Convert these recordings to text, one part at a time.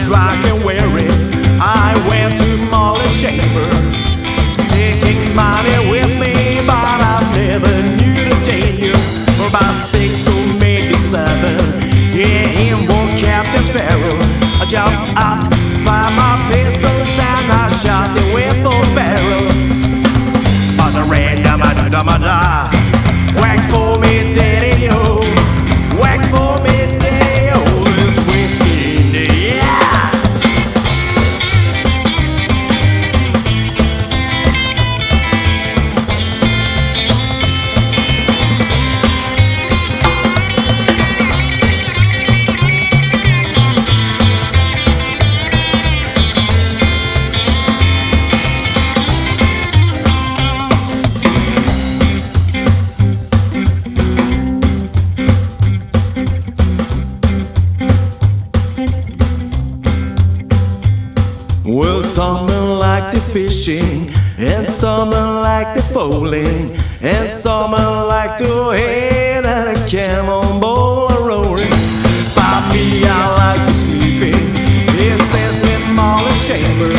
strike and weary. I went to Molly's chamber, taking money with me, but I never knew the danger. For about 6 or maybe 7, yeah, in walked Captain Farrell. I jumped up, fired my pistols, and I shot them with both barrels. As I ran down my da-da-ma-da, whack for me, daddy-o, whack for me, daddy-o, there's whiskey in the air. Well, some like the fishing, and some like the bowling, and some like to head a cannonball rolling. By me, I like the sleeping, especially in Molly's chamber.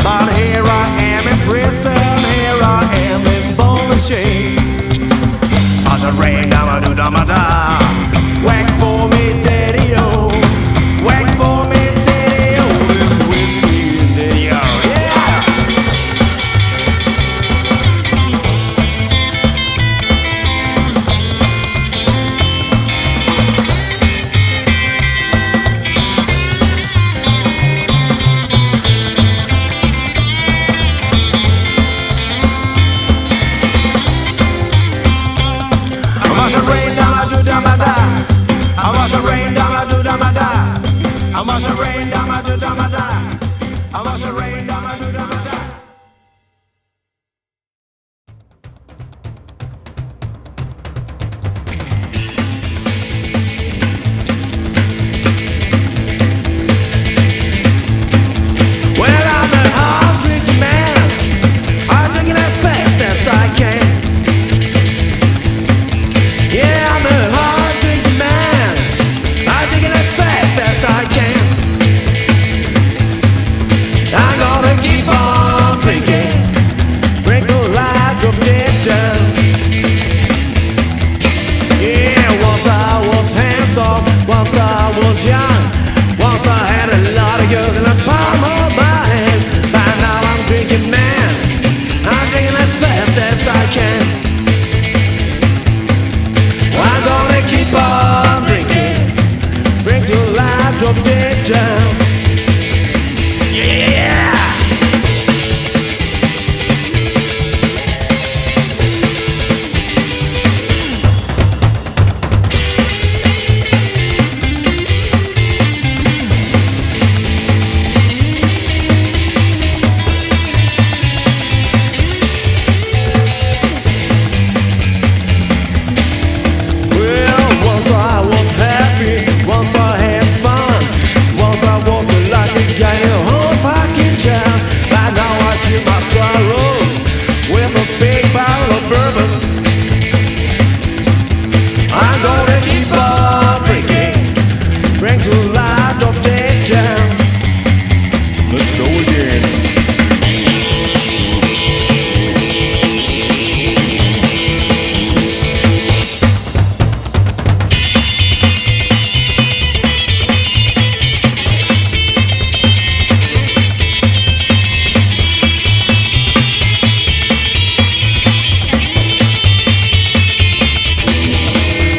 But here I am in prison, here I am in ball and chain. As I rain down my do-da-ma-da, whack for me, daddy-o, whack for me, daddy-o, there's whiskey in the yard, yeah! I must have rained down my do-da-ma-da, I must have rained down my do-da-ma-da, I must have rained down my do-da-ma-da, I must have rained down my do-da-ma-da. Well, I'm a hard-drinking man, I'm drinking as fast as I can. Yeah, I'm a hard-drinking man, I'm drinking as fast as I can. I'm gonna keep on drinking, drink till I drop dead down. Yeah, once I was handsome, once I was young, once I had a lot of girls in the palm of my hand. But now I'm drinking, man, I'm drinking as fast as I can. I'm gonna keep on drinking, drink till I drop dead down. Yeah! Well, once I was happy, once I had fun, once I was the luckiest guy in the whole fucking town. But now I keep my sorrows with a big bottle of bourbon. I'm gonna keep on drinking, drink till I drop dead down. Let's go again.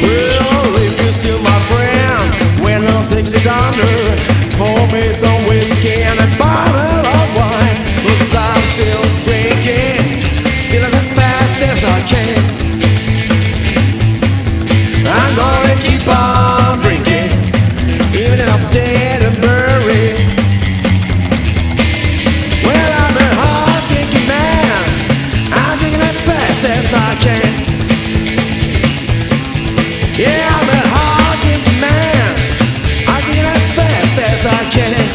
Well, if you're still my friend, when I'm 60 under, pour me some whiskey and a bottle of wine. 'Cause I'm still drinking, still as fast as I can. I'm gonna keep on drinking, even if I'm dead and buried. Well, I'm a hard-drinking man, I'm drinking as fast as I can. Yeah, I'm a hard-drinking man, I'm drinking as fast as I can.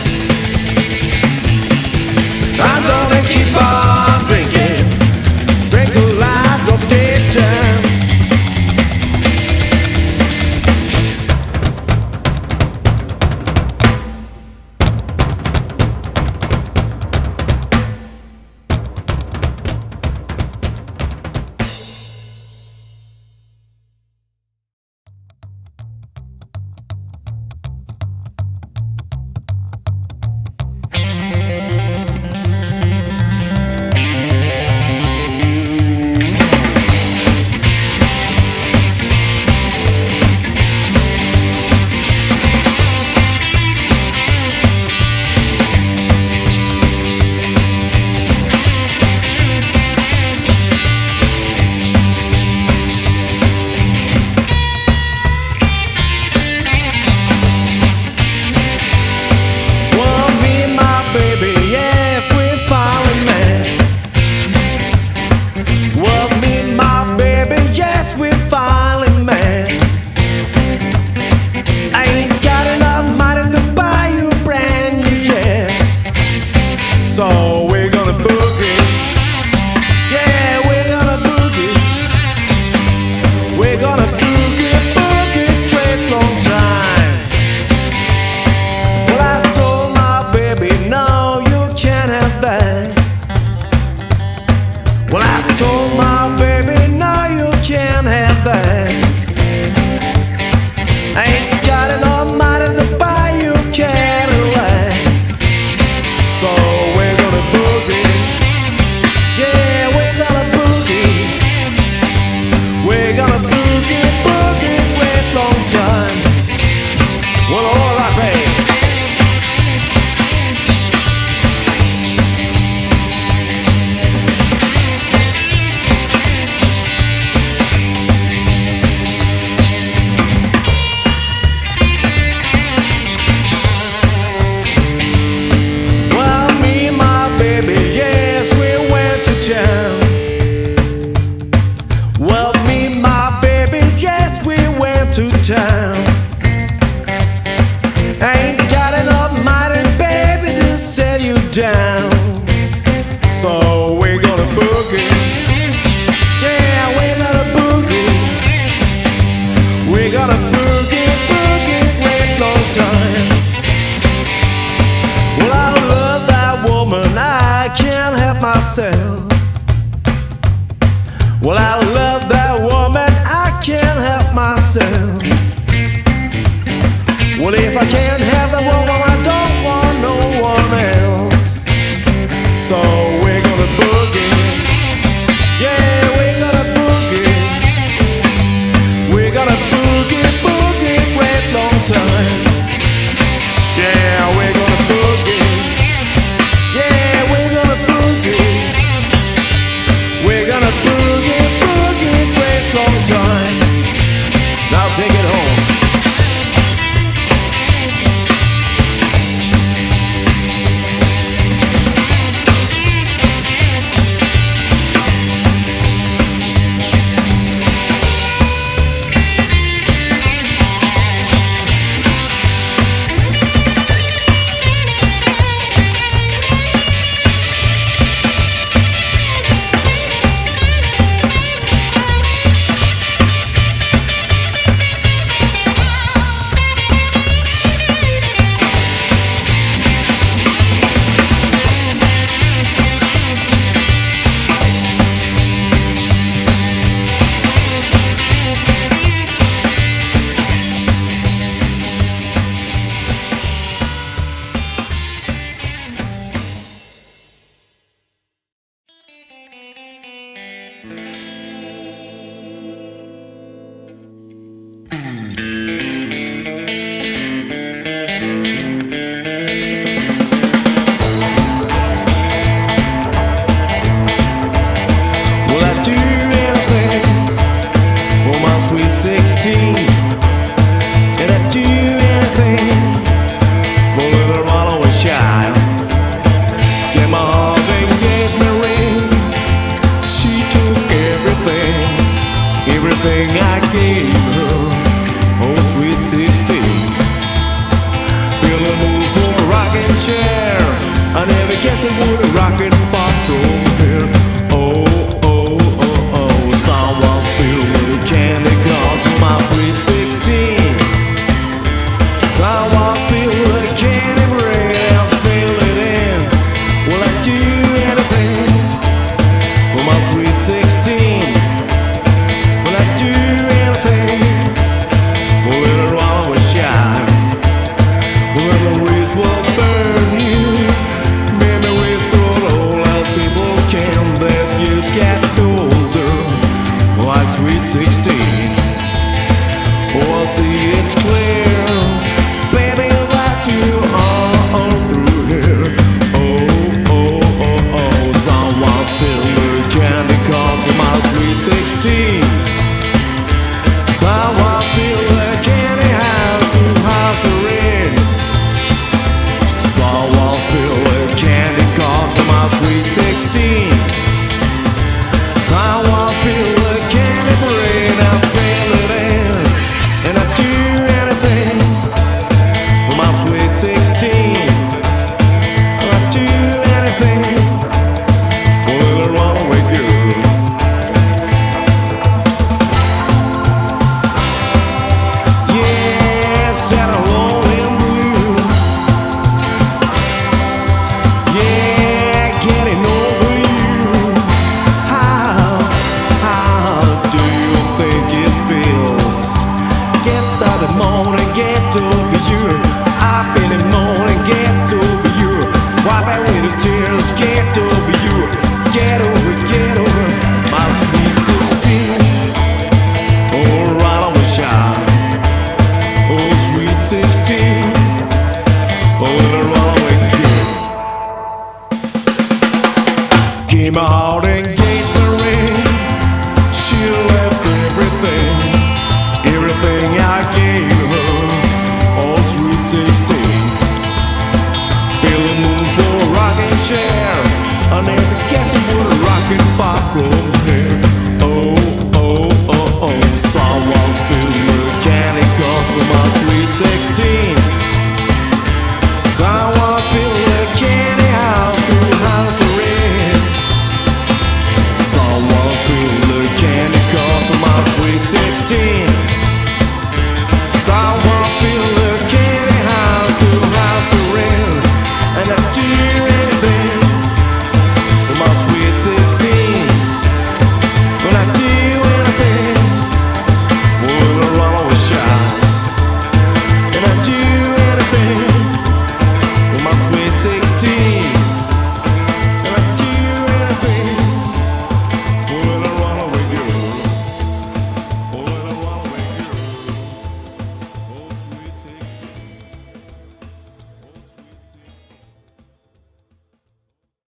down. So we're gonna boogie. Yeah, we're gonna boogie. We're gonna boogie, boogie, great long time. Well, I love that woman, I can't help myself. Well, I love that woman, I can't help myself. Well, if I can't have the woman, I don't want no one else. So we're gonna boogie. Yeah, we're gonna boogie. We're gonna boogie, boogie, great long time. Yeah, we're gonna boogie. Yeah, we're gonna boogie. We're gonna boogie, boogie, great long time. Now take it home. Everything I gave her, oh sweet 16. Feel a move for a rocking chair. I never guessed it would rock it far from here. Oh, oh, oh, oh, someone's filled with candy cars for my sweet 16. Someone's filled with candy bread, I'll fill it in. Will I do anything for my sweet 16? Do anything, well, it'll always shine. Memories will burn you. Memories grow old as people can. That years get older, like sweet 16. Oh, I see it's clear, baby, that you are through here. Oh, oh, oh, oh, someone's spilled the candy cars for my sweet 16. Someone's built a candy house to house her in. Someone's built a candy cars for my sweet 16. Someone's built a candy brain, I fill it in. And I do anything for my sweet 16. And I do anything, well, it'll run away good. Came out, engagement ring. She left everything, everything I gave her. Oh, sweet 16. Feel a moon for a rocking chair. I never guessed it would rock and pop roll.